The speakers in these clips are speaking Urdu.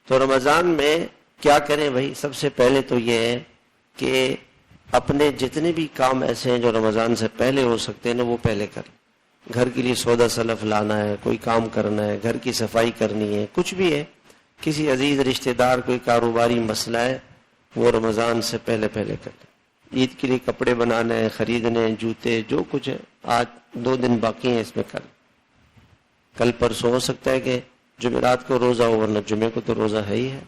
تو رمضان میں کیا کریں بھائی؟ سب سے پہلے تو یہ ہے کہ اپنے جتنے بھی کام ایسے ہیں جو رمضان سے پہلے ہو سکتے ہیں نا، وہ پہلے کریں. گھر کے لیے سودا سلف لانا ہے، کوئی کام کرنا ہے، گھر کی صفائی کرنی ہے، کچھ بھی ہے، کسی عزیز رشتہ دار کوئی کاروباری مسئلہ ہے، وہ رمضان سے پہلے کریں. عید کے لیے کپڑے بنانا ہے، خریدنے، جوتے، جو کچھ ہے، آج 2 دن باقی ہیں، اس میں کل پرسوں ہو سکتا ہے کہ جمعرات کو روزہ ہو، ورنہ جمعے کو تو روزہ ہے ہی ہے.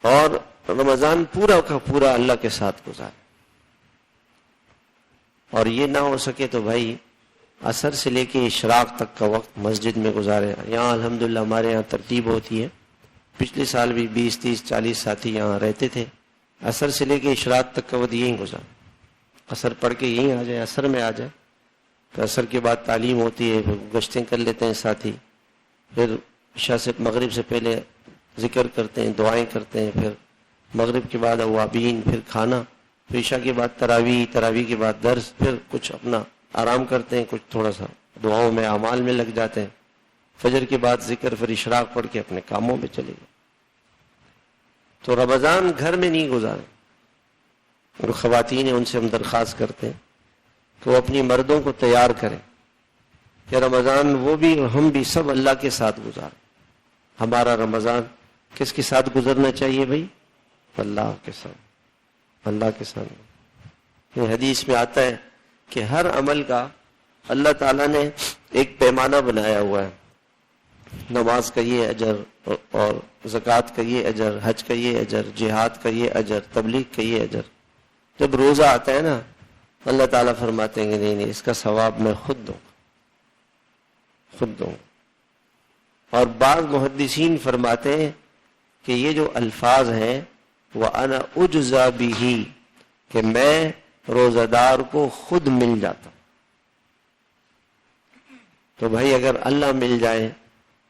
اور رمضان پورا کا پورا اللہ کے ساتھ گزارے. اور یہ نہ ہو سکے تو بھائی عصر سے لے کے اشراق تک کا وقت مسجد میں گزارے. یہاں الحمدللہ ہمارے یہاں ترتیب ہوتی ہے، پچھلے سال بھی 20 30 40 ساتھی یہاں رہتے تھے. عصر سے لے کے اشراق تک کا وقت یہیں گزارے. عصر پڑھ کے یہیں آ جائے، عصر میں آ جائے. تو عصر کے بعد تعلیم ہوتی ہے، پھر گشتیں کر لیتے ہیں ساتھی، پھر عشاء سے مغرب سے پہلے ذکر کرتے ہیں، دعائیں کرتے ہیں، پھر مغرب کے بعد اوابین، پھر کھانا، پھر عشاء کے بعد تراویح کے بعد درس، پھر کچھ اپنا آرام کرتے ہیں، کچھ تھوڑا سا دعاؤں میں اعمال میں لگ جاتے ہیں. فجر کے بعد ذکر، پھر اشراق پڑھ کے اپنے کاموں میں چلے گئے. تو رمضان گھر میں نہیں گزارے. اور خواتین ہیں ان سے ہم درخواست کرتے ہیں کہ وہ اپنی مردوں کو تیار کریں کہ رمضان وہ بھی اور ہم بھی سب اللہ کے ساتھ گزاریں. ہمارا رمضان کس کے ساتھ گزرنا چاہیے بھائی؟ اللہ کے ساتھ. اللہ کے ساتھ. یہ حدیث میں آتا ہے کہ ہر عمل کا اللہ تعالیٰ نے ایک پیمانہ بنایا ہوا ہے. نماز کا یہ اجر، اور زکوٰۃ کا یہ اجر، حج کا یہ اجر، جہاد کا یہ اجر، تبلیغ کا یہ اجر. جب روزہ آتا ہے نا، اللہ تعالیٰ فرماتے ہیں کہ نہیں اس کا ثواب میں خود دوں. اور بعض محدثین فرماتے ہیں کہ یہ جو الفاظ ہیں وَأَنَا أُجْزَى بِهِ، کہ میں روزہ دار کو خود مل جاتا ہوں. تو بھائی اگر اللہ مل جائے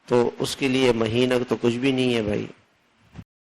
تو اس کے لیے مہینہ تو کچھ بھی نہیں ہے بھائی.